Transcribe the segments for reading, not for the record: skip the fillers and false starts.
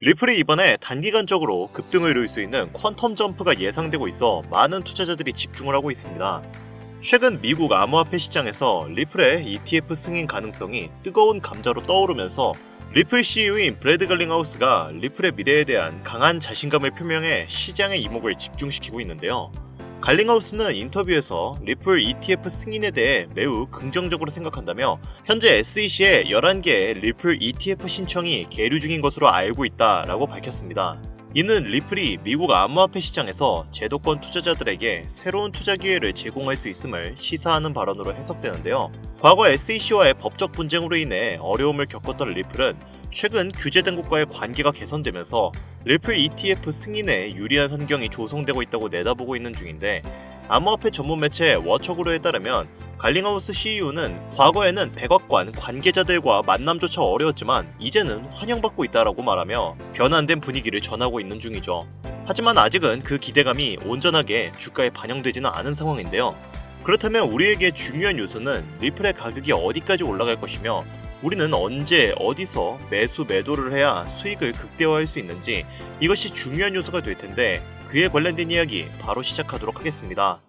리플이 이번에 단기간적으로 급등을 이룰 수 있는 퀀텀 점프가 예상되고 있어 많은 투자자들이 집중을 하고 있습니다. 최근 미국 암호화폐 시장에서 리플의 ETF 승인 가능성이 뜨거운 감자로 떠오르면서 리플 CEO인 브래드 갈링하우스가 리플의 미래에 대한 강한 자신감을 표명해 시장의 이목을 집중시키고 있는데요. 갈링하우스는 인터뷰에서 리플 ETF 승인에 대해 매우 긍정적으로 생각한다며 현재 SEC에 11개의 리플 ETF 신청이 계류 중인 것으로 알고 있다라고 밝혔습니다. 이는 리플이 미국 암호화폐 시장에서 제도권 투자자들에게 새로운 투자 기회를 제공할 수 있음을 시사하는 발언으로 해석되는데요. 과거 SEC와의 법적 분쟁으로 인해 어려움을 겪었던 리플은 최근 규제 당국과의 관계가 개선되면서 리플 ETF 승인에 유리한 환경이 조성되고 있다고 내다보고 있는 중인데, 암호화폐 전문 매체 워처그로에 따르면 갈링하우스 CEO는 과거에는 백악관 관계자들과 만남조차 어려웠지만 이제는 환영받고 있다라고 말하며 변환된 분위기를 전하고 있는 중이죠. 하지만 아직은 그 기대감이 온전하게 주가에 반영되지는 않은 상황인데요. 그렇다면 우리에게 중요한 요소는 리플의 가격이 어디까지 올라갈 것이며 우리는 언제 어디서 매수 매도를 해야 수익을 극대화할 수 있는지, 이것이 중요한 요소가 될 텐데 그에 관련된 이야기 바로 시작하도록 하겠습니다.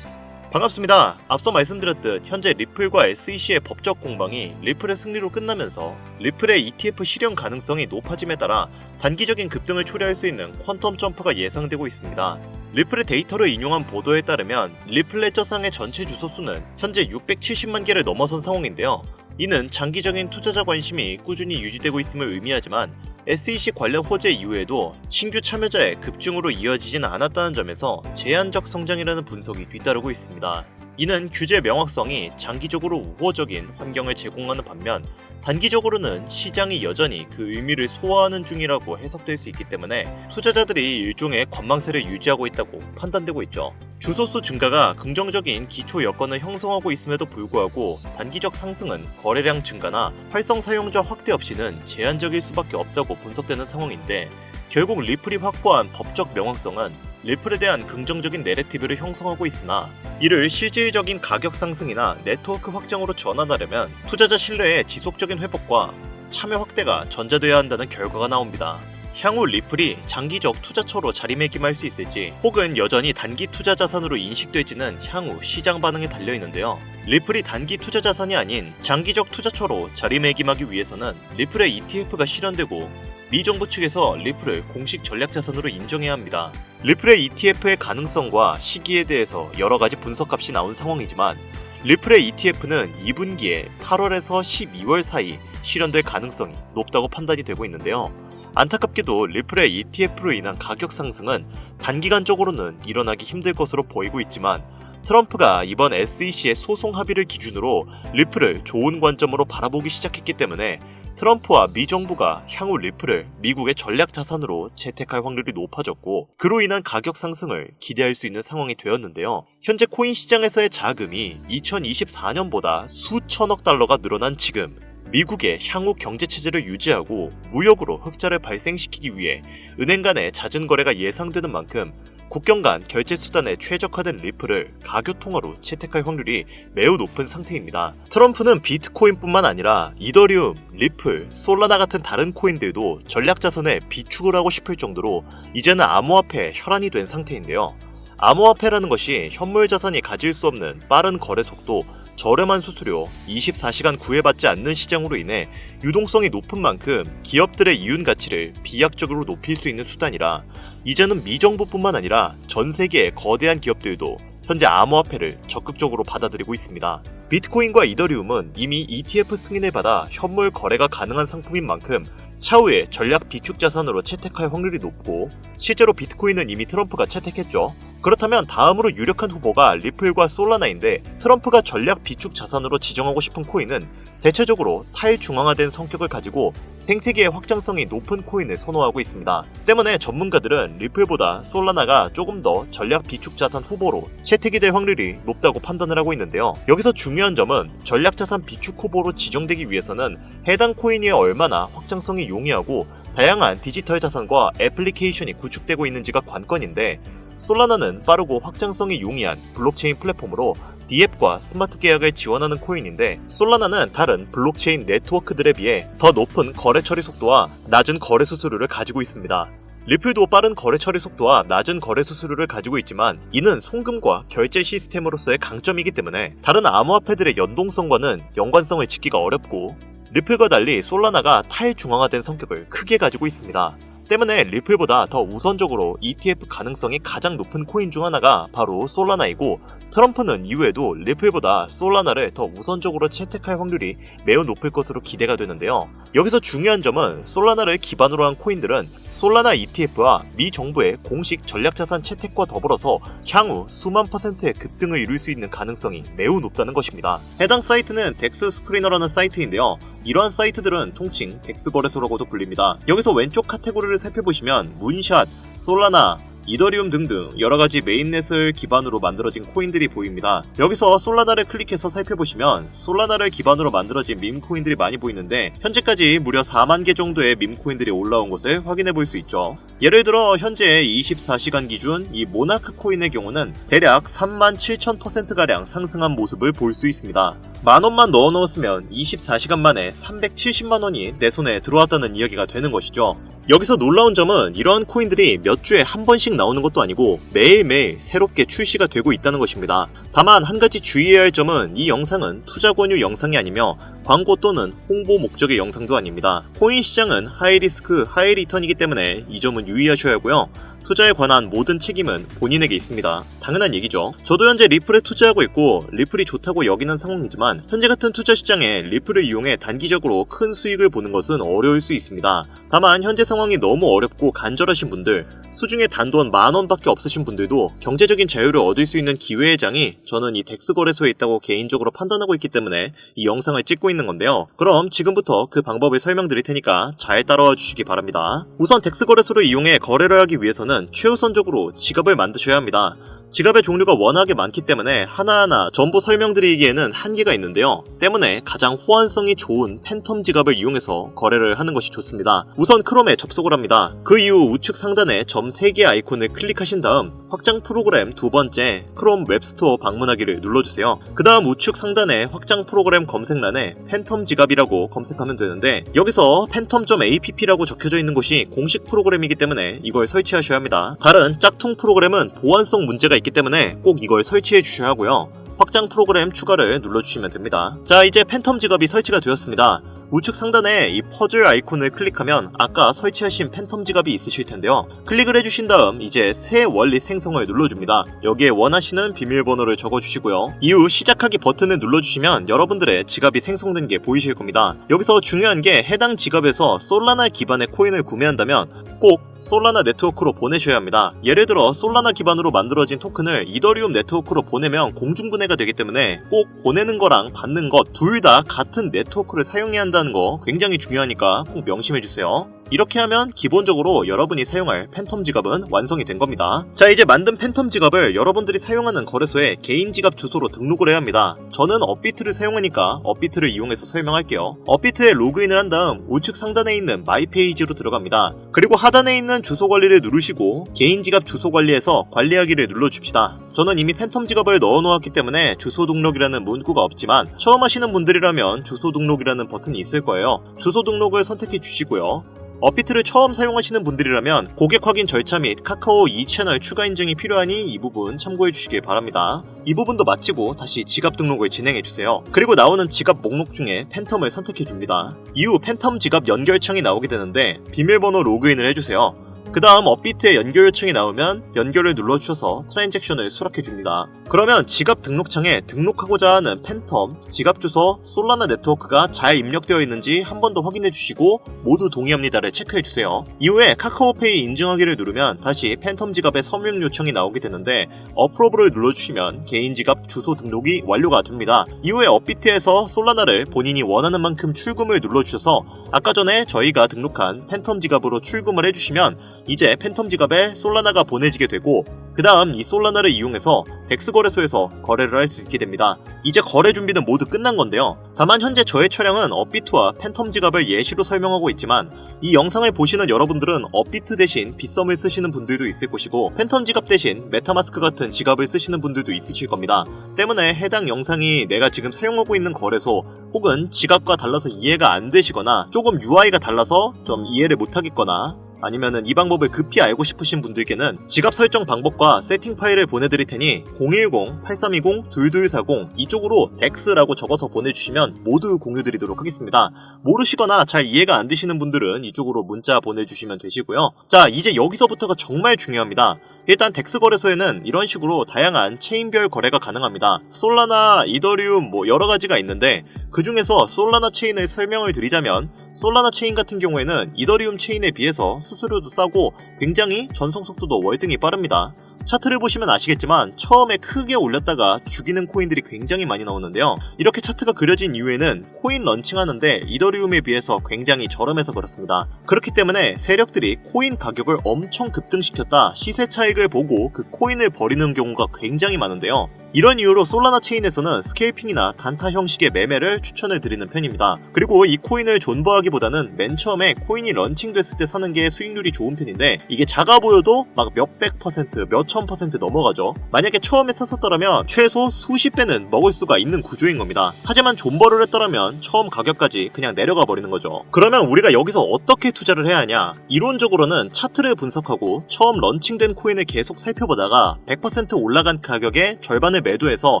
반갑습니다. 앞서 말씀드렸듯 현재 리플과 SEC의 법적 공방이 리플의 승리로 끝나면서 리플의 ETF 실현 가능성이 높아짐에 따라 단기적인 급등을 초래할 수 있는 퀀텀 점프가 예상되고 있습니다. 리플의 데이터를 인용한 보도에 따르면 리플 레저상의 전체 주소 수는 현재 670만 개를 넘어선 상황인데요. 이는 장기적인 투자자 관심이 꾸준히 유지되고 있음을 의미하지만 SEC 관련 호재 이후에도 신규 참여자의 급증으로 이어지진 않았다는 점에서 제한적 성장이라는 분석이 뒤따르고 있습니다. 이는 규제 명확성이 장기적으로 우호적인 환경을 제공하는 반면 단기적으로는 시장이 여전히 그 의미를 소화하는 중이라고 해석될 수 있기 때문에 투자자들이 일종의 관망세를 유지하고 있다고 판단되고 있죠. 주소수 증가가 긍정적인 기초 여건을 형성하고 있음에도 불구하고 단기적 상승은 거래량 증가나 활성 사용자 확대 없이는 제한적일 수밖에 없다고 분석되는 상황인데, 결국 리플이 확보한 법적 명확성은 리플에 대한 긍정적인 내러티브를 형성하고 있으나 이를 실질적인 가격 상승이나 네트워크 확장으로 전환하려면 투자자 신뢰의 지속적인 회복과 참여 확대가 전제돼야 한다는 결과가 나옵니다. 향후 리플이 장기적 투자처로 자리매김할 수 있을지 혹은 여전히 단기 투자 자산으로 인식될지는 향후 시장 반응에 달려있는데요. 리플이 단기 투자 자산이 아닌 장기적 투자처로 자리매김하기 위해서는 리플의 ETF가 실현되고 미 정부 측에서 리플을 공식 전략자산으로 인정해야 합니다. 리플의 ETF의 가능성과 시기에 대해서 여러가지 분석값이 나온 상황이지만 리플의 ETF는 2분기에 8월에서 12월 사이 실현될 가능성이 높다고 판단이 되고 있는데요. 안타깝게도 리플의 ETF로 인한 가격 상승은 단기간적으로는 일어나기 힘들 것으로 보이고 있지만 트럼프가 이번 SEC의 소송 합의를 기준으로 리플을 좋은 관점으로 바라보기 시작했기 때문에 트럼프와 미 정부가 향후 리플을 미국의 전략 자산으로 채택할 확률이 높아졌고 그로 인한 가격 상승을 기대할 수 있는 상황이 되었는데요. 현재 코인 시장에서의 자금이 2024년보다 수천억 달러가 늘어난 지금 미국의 향후 경제 체제를 유지하고 무역으로 흑자를 발생시키기 위해 은행 간의 잦은 거래가 예상되는 만큼 국경 간 결제 수단에 최적화된 리플을 가교통화로 채택할 확률이 매우 높은 상태입니다. 트럼프는 비트코인뿐만 아니라 이더리움, 리플, 솔라나 같은 다른 코인들도 전략 자산에 비축을 하고 싶을 정도로 이제는 암호화폐에 혈안이 된 상태인데요. 암호화폐라는 것이 현물 자산이 가질 수 없는 빠른 거래 속도, 저렴한 수수료, 24시간 구애받지 않는 시장으로 인해 유동성이 높은 만큼 기업들의 이윤 가치를 비약적으로 높일 수 있는 수단이라 이제는 미 정부뿐만 아니라 전 세계의 거대한 기업들도 현재 암호화폐를 적극적으로 받아들이고 있습니다. 비트코인과 이더리움은 이미 ETF 승인을 받아 현물 거래가 가능한 상품인 만큼 차후에 전략 비축 자산으로 채택할 확률이 높고 실제로 비트코인은 이미 트럼프가 채택했죠. 그렇다면 다음으로 유력한 후보가 리플과 솔라나인데, 트럼프가 전략 비축 자산으로 지정하고 싶은 코인은 대체적으로 탈중앙화된 성격을 가지고 생태계의 확장성이 높은 코인을 선호하고 있습니다. 때문에 전문가들은 리플보다 솔라나가 조금 더 전략 비축 자산 후보로 채택이 될 확률이 높다고 판단을 하고 있는데요. 여기서 중요한 점은 전략 자산 비축 후보로 지정되기 위해서는 해당 코인이 얼마나 확장성이 용이하고 다양한 디지털 자산과 애플리케이션이 구축되고 있는지가 관건인데, 솔라나는 빠르고 확장성이 용이한 블록체인 플랫폼으로 D앱과 스마트 계약을 지원하는 코인인데, 솔라나는 다른 블록체인 네트워크들에 비해 더 높은 거래 처리 속도와 낮은 거래 수수료를 가지고 있습니다. 리플도 빠른 거래 처리 속도와 낮은 거래 수수료를 가지고 있지만, 이는 송금과 결제 시스템으로서의 강점이기 때문에 다른 암호화폐들의 연동성과는 연관성을 짓기가 어렵고, 리플과 달리 솔라나가 탈중앙화된 성격을 크게 가지고 있습니다. 때문에 리플보다 더 우선적으로 ETF 가능성이 가장 높은 코인 중 하나가 바로 솔라나이고, 트럼프는 이후에도 리플보다 솔라나를 더 우선적으로 채택할 확률이 매우 높을 것으로 기대가 되는데요. 여기서 중요한 점은 솔라나를 기반으로 한 코인들은 솔라나 ETF와 미 정부의 공식 전략자산 채택과 더불어서 향후 수만 %의 급등을 이룰 수 있는 가능성이 매우 높다는 것입니다. 해당 사이트는 덱스 스크리너라는 사이트인데요. 이러한 사이트들은 통칭 덱스 거래소라고도 불립니다. 여기서 왼쪽 카테고리를 살펴보시면 문샷, 솔라나, 이더리움 등등 여러가지 메인넷을 기반으로 만들어진 코인들이 보입니다. 여기서 솔라나를 클릭해서 살펴보시면 솔라나를 기반으로 만들어진 밈코인들이 많이 보이는데, 현재까지 무려 4만 개 정도의 밈코인들이 올라온 것을 확인해 볼 수 있죠. 예를 들어 현재 24시간 기준 이 모나크 코인의 경우는 대략 37,000%가량 상승한 모습을 볼 수 있습니다. 만원만 넣어놓았으면 24시간 만에 370만원이 내 손에 들어왔다는 이야기가 되는 것이죠. 여기서 놀라운 점은 이러한 코인들이 몇 주에 한 번씩 나오는 것도 아니고 매일매일 새롭게 출시가 되고 있다는 것입니다. 다만 한 가지 주의해야 할 점은 이 영상은 투자 권유 영상이 아니며 광고 또는 홍보 목적의 영상도 아닙니다. 코인 시장은 하이리스크 하이리턴이기 때문에 이 점은 유의하셔야 하고요. 투자에 관한 모든 책임은 본인에게 있습니다. 당연한 얘기죠. 저도 현재 리플에 투자하고 있고 리플이 좋다고 여기는 상황이지만, 현재 같은 투자 시장에 리플을 이용해 단기적으로 큰 수익을 보는 것은 어려울 수 있습니다. 다만 현재 상황이 너무 어렵고 간절하신 분들, 수중에 단돈 만원밖에 없으신 분들도 경제적인 자유를 얻을 수 있는 기회의 장이 저는 이 덱스 거래소에 있다고 개인적으로 판단하고 있기 때문에 이 영상을 찍고 있는 건데요. 그럼 지금부터 그 방법을 설명드릴 테니까 잘 따라와 주시기 바랍니다. 우선 덱스 거래소를 이용해 거래를 하기 위해서는 최우선적으로 지갑을 만드셔야 합니다. 지갑의 종류가 워낙에 많기 때문에 하나하나 전부 설명드리기에는 한계가 있는데요. 때문에 가장 호환성이 좋은 팬텀 지갑을 이용해서 거래를 하는 것이 좋습니다. 우선 크롬에 접속을 합니다. 그 이후 우측 상단에 점 3개 아이콘을 클릭하신 다음 확장 프로그램 두 번째 크롬 웹스토어 방문하기를 눌러주세요. 그 다음 우측 상단에 확장 프로그램 검색란에 팬텀 지갑이라고 검색하면 되는데, 여기서 팬텀.app라고 적혀져 있는 곳이 공식 프로그램이기 때문에 이걸 설치하셔야 합니다. 다른 짝퉁 프로그램은 보안성 문제가 있기 때문에 꼭 이걸 설치해 주셔야 하고요. 확장 프로그램 추가를 눌러주시면 됩니다. 자, 이제 팬텀 지갑이 설치가 되었습니다. 우측 상단에 이 퍼즐 아이콘을 클릭하면 아까 설치하신 팬텀 지갑이 있으실 텐데요. 클릭을 해주신 다음 이제 새 원리 생성을 눌러줍니다. 여기에 원하시는 비밀번호를 적어주시고요. 이후 시작하기 버튼을 눌러주시면 여러분들의 지갑이 생성된 게 보이실 겁니다. 여기서 중요한 게 해당 지갑에서 솔라나 기반의 코인을 구매한다면 꼭 솔라나 네트워크로 보내셔야 합니다. 예를 들어 솔라나 기반으로 만들어진 토큰을 이더리움 네트워크로 보내면 공중분해가 되기 때문에 꼭 보내는 거랑 받는 것 둘 다 같은 네트워크를 사용해야 한다는 거 굉장히 중요하니까 꼭 명심해주세요. 이렇게 하면 기본적으로 여러분이 사용할 팬텀 지갑은 완성이 된 겁니다. 자, 이제 만든 팬텀 지갑을 여러분들이 사용하는 거래소에 개인 지갑 주소로 등록을 해야 합니다. 저는 업비트를 사용하니까 업비트를 이용해서 설명할게요. 업비트에 로그인을 한 다음 우측 상단에 있는 마이 페이지로 들어갑니다. 그리고 하단에 있는 주소 관리를 누르시고 개인 지갑 주소 관리에서 관리하기를 눌러줍시다. 저는 이미 팬텀 지갑을 넣어놓았기 때문에 주소 등록이라는 문구가 없지만, 처음 하시는 분들이라면 주소 등록이라는 버튼이 있을 거예요. 주소 등록을 선택해 주시고요. 업비트를 처음 사용하시는 분들이라면 고객 확인 절차 및 카카오 2채널 추가 인증이 필요하니 이 부분 참고해 주시길 바랍니다. 이 부분도 마치고 다시 지갑 등록을 진행해 주세요. 그리고 나오는 지갑 목록 중에 팬텀을 선택해 줍니다. 이후 팬텀 지갑 연결창이 나오게 되는데 비밀번호 로그인을 해주세요. 그 다음 업비트에 연결 요청이 나오면 연결을 눌러주셔서 트랜잭션을 수락해줍니다. 그러면 지갑 등록창에 등록하고자 하는 팬텀, 지갑 주소, 솔라나 네트워크가 잘 입력되어 있는지 한 번 더 확인해주시고 모두 동의합니다를 체크해주세요. 이후에 카카오페이 인증하기를 누르면 다시 팬텀 지갑의 서명 요청이 나오게 되는데 어프로브를 눌러주시면 개인 지갑 주소 등록이 완료가 됩니다. 이후에 업비트에서 솔라나를 본인이 원하는 만큼 출금을 눌러주셔서 아까 전에 저희가 등록한 팬텀 지갑으로 출금을 해주시면 이제 팬텀 지갑에 솔라나가 보내지게 되고 그 다음 이 솔라나를 이용해서 덱스 거래소에서 거래를 할 수 있게 됩니다. 이제 거래 준비는 모두 끝난 건데요. 다만 현재 저의 차량은 업비트와 팬텀 지갑을 예시로 설명하고 있지만 이 영상을 보시는 여러분들은 업비트 대신 빗썸을 쓰시는 분들도 있을 것이고 팬텀 지갑 대신 메타마스크 같은 지갑을 쓰시는 분들도 있으실 겁니다. 때문에 해당 영상이 내가 지금 사용하고 있는 거래소 혹은 지갑과 달라서 이해가 안 되시거나 조금 UI가 달라서 좀 이해를 못하겠거나 아니면은 이 방법을 급히 알고 싶으신 분들께는 지갑 설정 방법과 세팅 파일을 보내드릴 테니 010-8320-2240 이쪽으로 덱스라고 적어서 보내주시면 모두 공유드리도록 하겠습니다. 모르시거나 잘 이해가 안 되시는 분들은 이쪽으로 문자 보내주시면 되시고요. 자, 이제 여기서부터가 정말 중요합니다. 일단 덱스 거래소에는 이런 식으로 다양한 체인별 거래가 가능합니다. 솔라나, 이더리움 여러 가지가 있는데 그 중에서 솔라나 체인을 설명을 드리자면 솔라나 체인 같은 경우에는 이더리움 체인에 비해서 수수료도 싸고 굉장히 전송 속도도 월등히 빠릅니다. 차트를 보시면 아시겠지만 처음에 크게 올렸다가 죽이는 코인들이 굉장히 많이 나오는데요. 이렇게 차트가 그려진 이후에는 코인 런칭하는데 이더리움에 비해서 굉장히 저렴해서 그렇습니다. 그렇기 때문에 세력들이 코인 가격을 엄청 급등시켰다 시세 차익을 보고 그 코인을 버리는 경우가 굉장히 많은데요. 이런 이유로 솔라나 체인에서는 스케일핑이나 단타 형식의 매매를 추천을 드리는 편입니다. 그리고 이 코인을 존버하기보다는 맨 처음에 코인이 런칭됐을 때 사는 게 수익률이 좋은 편인데 이게 작아 보여도 막 몇백 퍼센트, 몇천 퍼센트 넘어가죠. 만약에 처음에 샀었더라면 최소 수십 배는 먹을 수가 있는 구조인 겁니다. 하지만 존버를 했더라면 처음 가격까지 그냥 내려가 버리는 거죠. 그러면 우리가 여기서 어떻게 투자를 해야 하냐? 이론적으로는 차트를 분석하고 처음 런칭된 코인을 계속 살펴보다가 100% 올라간 가격의 절반을 매도해서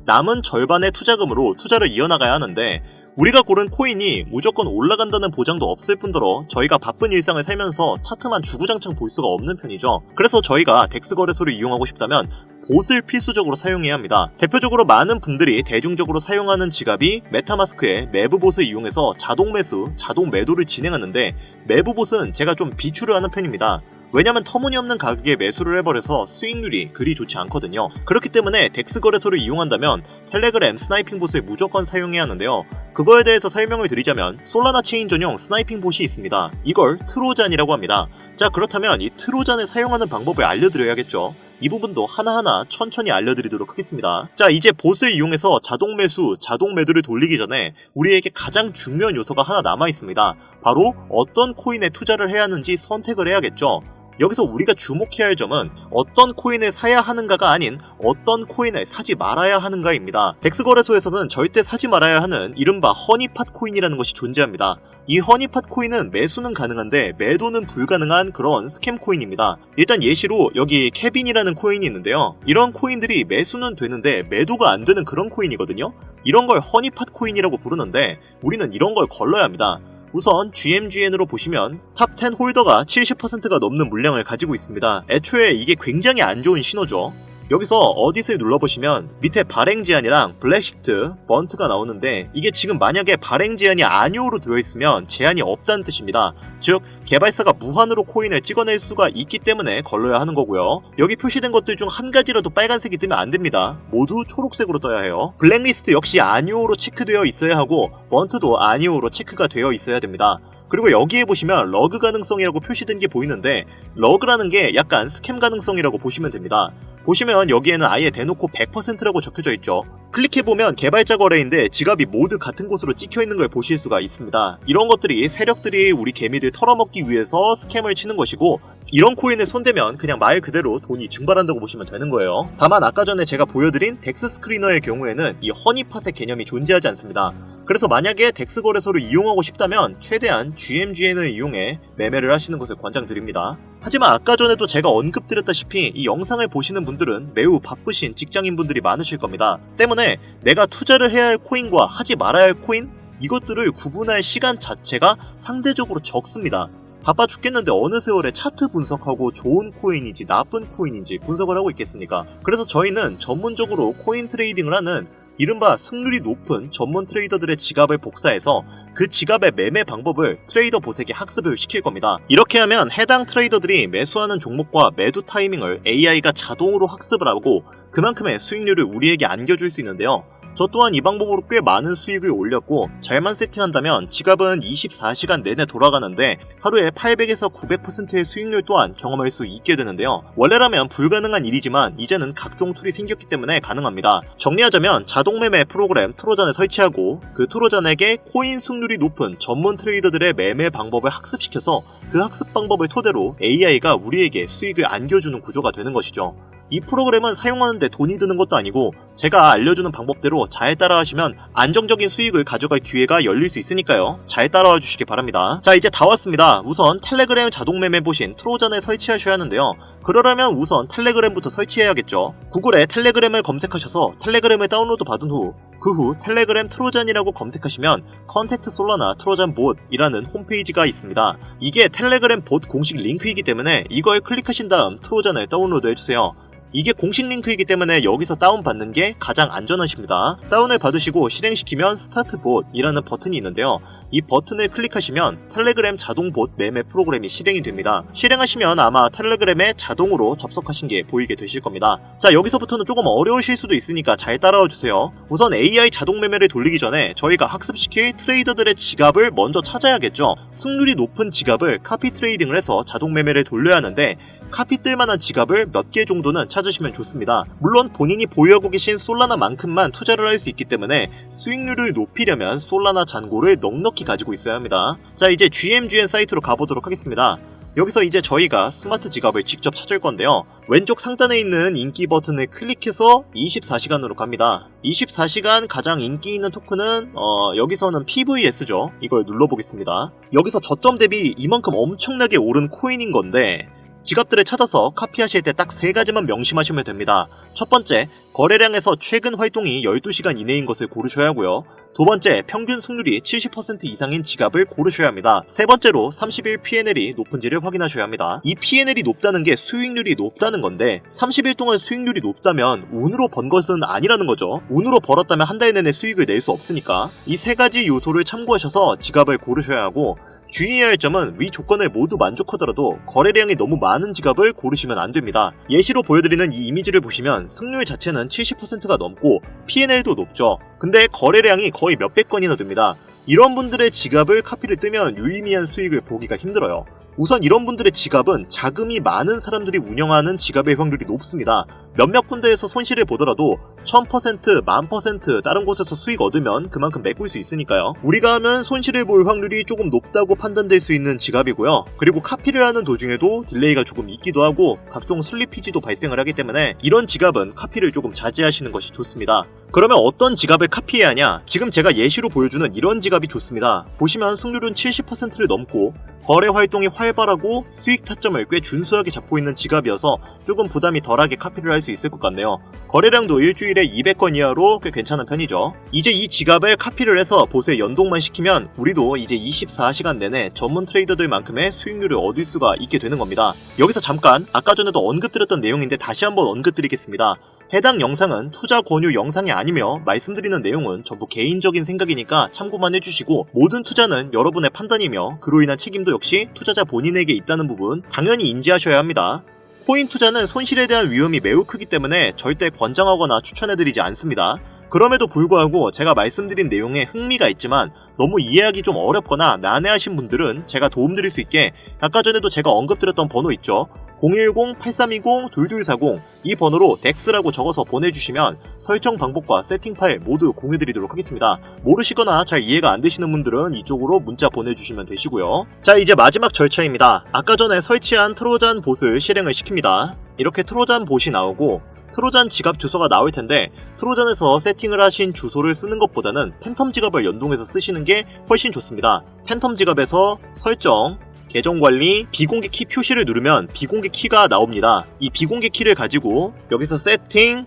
남은 절반의 투자금으로 투자를 이어나가야 하는데 우리가 고른 코인이 무조건 올라간다는 보장도 없을 뿐더러 저희가 바쁜 일상을 살면서 차트만 주구장창 볼 수가 없는 편이죠. 그래서 저희가 덱스 거래소를 이용하고 싶다면 봇을 필수적으로 사용해야 합니다. 대표적으로 많은 분들이 대중적으로 사용하는 지갑이 메타마스크의 매브봇을 이용해서 자동 매수, 자동 매도를 진행하는데 매브봇은 제가 좀 비추를 하는 편입니다. 왜냐면 터무니없는 가격에 매수를 해버려서 수익률이 그리 좋지 않거든요. 그렇기 때문에 덱스 거래소를 이용한다면 텔레그램 스나이핑 봇을 무조건 사용해야 하는데요. 그거에 대해서 설명을 드리자면 솔라나 체인 전용 스나이핑 봇이 있습니다. 이걸 트로잔이라고 합니다. 자, 그렇다면 이 트로잔을 사용하는 방법을 알려드려야겠죠. 이 부분도 하나하나 천천히 알려드리도록 하겠습니다. 자, 이제 봇을 이용해서 자동 매수, 자동 매도를 돌리기 전에 우리에게 가장 중요한 요소가 하나 남아있습니다. 바로 어떤 코인에 투자를 해야 하는지 선택을 해야겠죠. 여기서 우리가 주목해야 할 점은 어떤 코인을 사야 하는가가 아닌 어떤 코인을 사지 말아야 하는가입니다. 덱스 거래소에서는 절대 사지 말아야 하는 이른바 허니팟 코인이라는 것이 존재합니다. 이 허니팟 코인은 매수는 가능한데 매도는 불가능한 그런 스캠 코인입니다. 일단 예시로 여기 케빈이라는 코인이 있는데요. 이런 코인들이 매수는 되는데 매도가 안 되는 그런 코인이거든요. 이런 걸 허니팟 코인이라고 부르는데 우리는 이런 걸 걸러야 합니다. 우선 GMGN으로 보시면 탑10 홀더가 70%가 넘는 물량을 가지고 있습니다. 애초에 이게 굉장히 안 좋은 신호죠. 여기서 어디스를 눌러보시면 밑에 발행 제한이랑 블랙시트, 번트가 나오는데 이게 지금 만약에 발행 제한이 아니오로 되어 있으면 제한이 없다는 뜻입니다. 즉 개발사가 무한으로 코인을 찍어낼 수가 있기 때문에 걸러야 하는 거고요. 여기 표시된 것들 중 한 가지라도 빨간색이 뜨면 안 됩니다. 모두 초록색으로 떠야 해요. 블랙리스트 역시 아니오로 체크되어 있어야 하고 번트도 아니오로 체크가 되어 있어야 됩니다. 그리고 여기에 보시면 러그 가능성이라고 표시된 게 보이는데 러그라는 게 약간 스캠 가능성이라고 보시면 됩니다. 보시면 여기에는 아예 대놓고 100%라고 적혀져 있죠. 클릭해보면 개발자 거래인데 지갑이 모두 같은 곳으로 찍혀있는 걸 보실 수가 있습니다. 이런 것들이 세력들이 우리 개미들 털어먹기 위해서 스캠을 치는 것이고 이런 코인을 손대면 그냥 말 그대로 돈이 증발한다고 보시면 되는 거예요. 다만 아까 전에 제가 보여드린 덱스 스크리너의 경우에는 이 허니팟의 개념이 존재하지 않습니다. 그래서 만약에 덱스 거래소를 이용하고 싶다면 최대한 GMGN을 이용해 매매를 하시는 것을 권장드립니다. 하지만 아까 전에도 제가 언급드렸다시피 이 영상을 보시는 분들은 매우 바쁘신 직장인분들이 많으실 겁니다. 때문에 내가 투자를 해야 할 코인과 하지 말아야 할 코인? 이것들을 구분할 시간 자체가 상대적으로 적습니다. 바빠 죽겠는데 어느 세월에 차트 분석하고 좋은 코인인지 나쁜 코인인지 분석을 하고 있겠습니까? 그래서 저희는 전문적으로 코인 트레이딩을 하는 이른바 승률이 높은 전문 트레이더들의 지갑을 복사해서 그 지갑의 매매 방법을 트레이더 보색에 학습을 시킬 겁니다. 이렇게 하면 해당 트레이더들이 매수하는 종목과 매도 타이밍을 AI가 자동으로 학습을 하고 그만큼의 수익률을 우리에게 안겨줄 수 있는데요. 저 또한 이 방법으로 꽤 많은 수익을 올렸고 잘만 세팅한다면 지갑은 24시간 내내 돌아가는데 하루에 800에서 900%의 수익률 또한 경험할 수 있게 되는데요. 원래라면 불가능한 일이지만 이제는 각종 툴이 생겼기 때문에 가능합니다. 정리하자면 자동매매 프로그램 트로잔을 설치하고 그 트로잔에게 코인 승률이 높은 전문 트레이더들의 매매 방법을 학습시켜서 그 학습 방법을 토대로 AI가 우리에게 수익을 안겨주는 구조가 되는 것이죠. 이 프로그램은 사용하는데 돈이 드는 것도 아니고 제가 알려주는 방법대로 잘 따라하시면 안정적인 수익을 가져갈 기회가 열릴 수 있으니까요. 잘 따라와 주시기 바랍니다. 자, 이제 다 왔습니다. 우선 텔레그램 자동매매 보신 트로잔을 설치하셔야 하는데요. 그러려면 우선 텔레그램부터 설치해야겠죠. 구글에 텔레그램을 검색하셔서 텔레그램을 다운로드 받은 후 그 후 텔레그램 트로잔이라고 검색하시면 컨택트 솔라나 트로잔 봇이라는 홈페이지가 있습니다. 이게 텔레그램 봇 공식 링크이기 때문에 이걸 클릭하신 다음 트로잔을 다운로드 해주세요. 이게 공식 링크이기 때문에 여기서 다운받는 게 가장 안전하십니다. 다운을 받으시고 실행시키면 스타트 봇이라는 버튼이 있는데요. 이 버튼을 클릭하시면 텔레그램 자동봇 매매 프로그램이 실행이 됩니다. 실행하시면 아마 텔레그램에 자동으로 접속하신 게 보이게 되실 겁니다. 자, 여기서부터는 조금 어려우실 수도 있으니까 잘 따라와 주세요. 우선 AI 자동 매매를 돌리기 전에 저희가 학습시킬 트레이더들의 지갑을 먼저 찾아야겠죠. 승률이 높은 지갑을 카피 트레이딩을 해서 자동 매매를 돌려야 하는데 카피 뜰만한 지갑을 몇 개 정도는 찾으시면 좋습니다. 물론 본인이 보유하고 계신 솔라나만큼만 투자를 할 수 있기 때문에 수익률을 높이려면 솔라나 잔고를 넉넉히 가지고 있어야 합니다. 자, 이제 GMGN 사이트로 가보도록 하겠습니다. 여기서 이제 저희가 스마트 지갑을 직접 찾을 건데요. 왼쪽 상단에 있는 인기 버튼을 클릭해서 24시간으로 갑니다. 24시간 가장 인기 있는 토큰은 여기서는 PVS죠. 이걸 눌러보겠습니다. 여기서 저점 대비 이만큼 엄청나게 오른 코인인 건데 지갑들을 찾아서 카피하실 때 딱 3가지만 명심하시면 됩니다. 첫 번째, 거래량에서 최근 활동이 12시간 이내인 것을 고르셔야 하고요. 두 번째, 평균 승률이 70% 이상인 지갑을 고르셔야 합니다. 세 번째로 30일 P&L이 높은지를 확인하셔야 합니다. 이 P&L이 높다는 게 수익률이 높다는 건데 30일 동안 수익률이 높다면 운으로 번 것은 아니라는 거죠. 운으로 벌었다면 한 달 내내 수익을 낼 수 없으니까 이 3가지 요소를 참고하셔서 지갑을 고르셔야 하고 주의해야 할 점은 위 조건을 모두 만족하더라도 거래량이 너무 많은 지갑을 고르시면 안됩니다. 예시로 보여드리는 이 이미지를 보시면 승률 자체는 70%가 넘고 P&L도 높죠. 근데 거래량이 거의 몇백 건이나 됩니다. 이런 분들의 지갑을 카피를 뜨면 유의미한 수익을 보기가 힘들어요. 우선 이런 분들의 지갑은 자금이 많은 사람들이 운영하는 지갑의 확률이 높습니다. 몇몇 군데에서 손실을 보더라도 1000%, 10,000% 다른 곳에서 수익 얻으면 그만큼 메꿀 수 있으니까요. 우리가 하면 손실을 볼 확률이 조금 높다고 판단될 수 있는 지갑이고요. 그리고 카피를 하는 도중에도 딜레이가 조금 있기도 하고 각종 슬리피지도 발생을 하기 때문에 이런 지갑은 카피를 조금 자제하시는 것이 좋습니다. 그러면 어떤 지갑을 카피해야 하냐? 지금 제가 예시로 보여주는 이런 지갑이 좋습니다. 보시면 승률은 70%를 넘고 거래 활동이 활발하고 수익 타점을 꽤 준수하게 잡고 있는 지갑이어서 조금 부담이 덜하게 카피를 할 수 있을 것 같네요. 거래량도 일주일에 200건 이하로 꽤 괜찮은 편이죠. 이제 이 지갑을 카피를 해서 봇에 연동만 시키면 우리도 이제 24시간 내내 전문 트레이더들만큼의 수익률을 얻을 수가 있게 되는 겁니다. 여기서 잠깐 아까 전에도 언급드렸던 내용인데 다시 한번 언급드리겠습니다. 해당 영상은 투자 권유 영상이 아니며 말씀드리는 내용은 전부 개인적인 생각이니까 참고만 해주시고 모든 투자는 여러분의 판단이며 그로 인한 책임도 역시 투자자 본인에게 있다는 부분 당연히 인지하셔야 합니다. 코인 투자는 손실에 대한 위험이 매우 크기 때문에 절대 권장하거나 추천해드리지 않습니다. 그럼에도 불구하고 제가 말씀드린 내용에 흥미가 있지만 너무 이해하기 좀 어렵거나 난해하신 분들은 제가 도움드릴 수 있게 아까 전에도 제가 언급드렸던 번호 있죠. 010-8320-2240 이 번호로 덱스라고 적어서 보내주시면 설정 방법과 세팅 파일 모두 공유드리도록 하겠습니다. 모르시거나 잘 이해가 안 되시는 분들은 이쪽으로 문자 보내주시면 되시고요. 자, 이제 마지막 절차입니다. 아까 전에 설치한 트로잔 봇을 실행을 시킵니다. 이렇게 트로잔 봇이 나오고 트로잔 지갑 주소가 나올 텐데 트로잔에서 세팅을 하신 주소를 쓰는 것보다는 팬텀 지갑을 연동해서 쓰시는 게 훨씬 좋습니다. 팬텀 지갑에서 설정, 계정관리, 비공개 키 표시를 누르면 비공개 키가 나옵니다. 이 비공개 키를 가지고 여기서 세팅,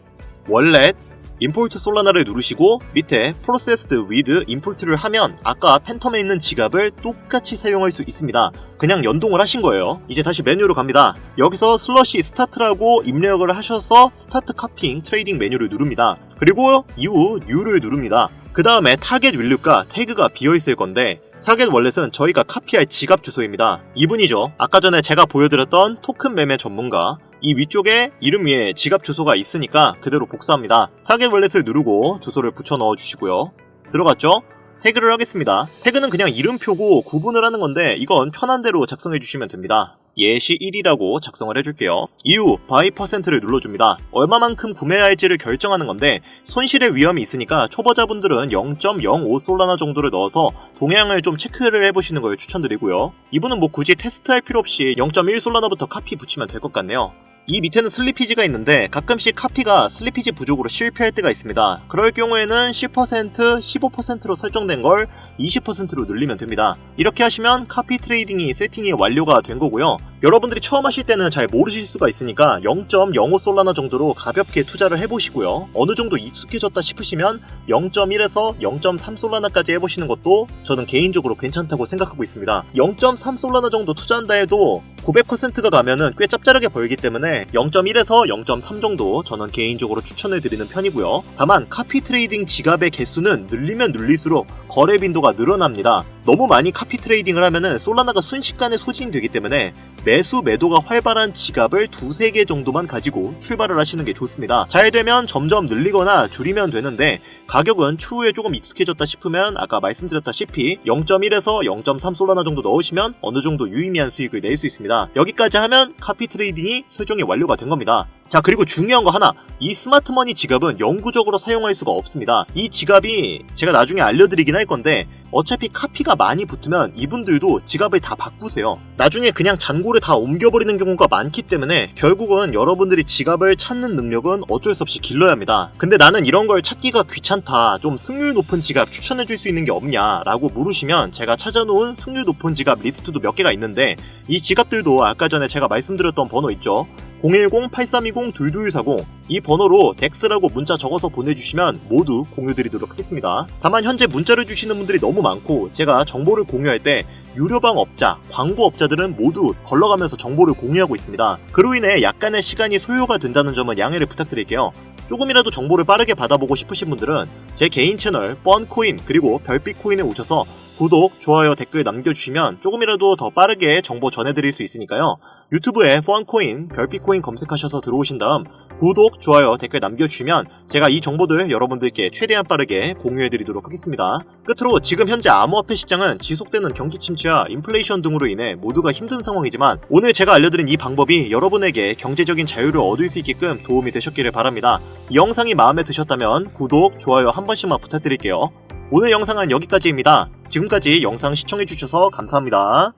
월렛, 임포트 솔라나를 누르시고 밑에 Processed with Import를 하면 아까 팬텀에 있는 지갑을 똑같이 사용할 수 있습니다. 그냥 연동을 하신 거예요. 이제 다시 메뉴로 갑니다. 여기서 슬러시 스타트라고 입력을 하셔서 스타트 카핑 트레이딩 메뉴를 누릅니다. 그리고 이후 New를 누릅니다. 그 다음에 타겟 윌류가 태그가 비어있을 건데 타겟 월렛은 저희가 카피할 지갑 주소입니다. 이분이죠. 아까 전에 제가 보여드렸던 토큰 매매 전문가. 이 위쪽에 이름 위에 지갑 주소가 있으니까 그대로 복사합니다. 타겟 월렛을 누르고 주소를 붙여 넣어 주시고요. 들어갔죠? 태그를 하겠습니다. 태그는 그냥 이름표고 구분을 하는 건데 이건 편한 대로 작성해 주시면 됩니다. 예시 1이라고 작성을 해줄게요. 이후 바이 퍼센트를 눌러줍니다. 얼마만큼 구매할지를 결정하는 건데 손실의 위험이 있으니까 초보자분들은 0.05 솔라나 정도를 넣어서 동향을 좀 체크를 해보시는 걸 추천드리고요. 이분은 뭐 굳이 테스트할 필요 없이 0.1 솔라나부터 카피 붙이면 될 것 같네요. 이 밑에는 슬리피지가 있는데 가끔씩 카피가 슬리피지 부족으로 실패할 때가 있습니다. 그럴 경우에는 10%, 15%로 설정된 걸 20%로 늘리면 됩니다. 이렇게 하시면 카피 트레이딩이 세팅이 완료가 된 거고요. 여러분들이 처음 하실 때는 잘 모르실 수가 있으니까 0.05 솔라나 정도로 가볍게 투자를 해보시고요. 어느 정도 익숙해졌다 싶으시면 0.1에서 0.3 솔라나까지 해보시는 것도 저는 개인적으로 괜찮다고 생각하고 있습니다. 0.3 솔라나 정도 투자한다 해도 900%가 가면은 꽤 짭짤하게 벌기 때문에 0.1에서 0.3 정도 저는 개인적으로 추천해드리는 편이고요. 다만 카피 트레이딩 지갑의 개수는 늘리면 늘릴수록 거래 빈도가 늘어납니다. 너무 많이 카피 트레이딩을 하면은 솔라나가 순식간에 소진되기 때문에 매수 매도가 활발한 지갑을 2-3개 정도만 가지고 출발을 하시는 게 좋습니다. 잘 되면 점점 늘리거나 줄이면 되는데 가격은 추후에 조금 익숙해졌다 싶으면 아까 말씀드렸다시피 0.1에서 0.3 솔라나 정도 넣으시면 어느 정도 유의미한 수익을 낼 수 있습니다. 여기까지 하면 카피 트레이딩이 설정이 완료가 된 겁니다. 자, 그리고 중요한 거 하나, 이 스마트머니 지갑은 영구적으로 사용할 수가 없습니다. 이 지갑이 제가 나중에 알려드리긴 할 건데 어차피 카피가 많이 붙으면 이분들도 지갑을 다 바꾸세요. 나중에 그냥 잔고를 다 옮겨버리는 경우가 많기 때문에 결국은 여러분들이 지갑을 찾는 능력은 어쩔 수 없이 길러야 합니다. 근데 나는 이런 걸 찾기가 귀찮다, 좀 승률 높은 지갑 추천해줄 수 있는 게 없냐 라고 물으시면 제가 찾아놓은 승률 높은 지갑 리스트도 몇 개가 있는데 이 지갑들도 아까 전에 제가 말씀드렸던 번호 있죠. 010-8320-2240 이 번호로 덱스라고 문자 적어서 보내주시면 모두 공유드리도록 하겠습니다. 다만 현재 문자를 주시는 분들이 너무 많고 제가 정보를 공유할 때 유료방 업자, 광고업자들은 모두 걸러가면서 정보를 공유하고 있습니다. 그로 인해 약간의 시간이 소요가 된다는 점은 양해를 부탁드릴게요. 조금이라도 정보를 빠르게 받아보고 싶으신 분들은 제 개인 채널 뻔코인 그리고 별빛코인에 오셔서 구독, 좋아요, 댓글 남겨주시면 조금이라도 더 빠르게 정보 전해드릴 수 있으니까요. 유튜브에 뻔코인, 별빛코인 검색하셔서 들어오신 다음 구독, 좋아요, 댓글 남겨주시면 제가 이 정보들 여러분들께 최대한 빠르게 공유해드리도록 하겠습니다. 끝으로 지금 현재 암호화폐 시장은 지속되는 경기 침체와 인플레이션 등으로 인해 모두가 힘든 상황이지만 오늘 제가 알려드린 이 방법이 여러분에게 경제적인 자유를 얻을 수 있게끔 도움이 되셨기를 바랍니다. 이 영상이 마음에 드셨다면 구독, 좋아요 한 번씩만 부탁드릴게요. 오늘 영상은 여기까지입니다. 지금까지 영상 시청해주셔서 감사합니다.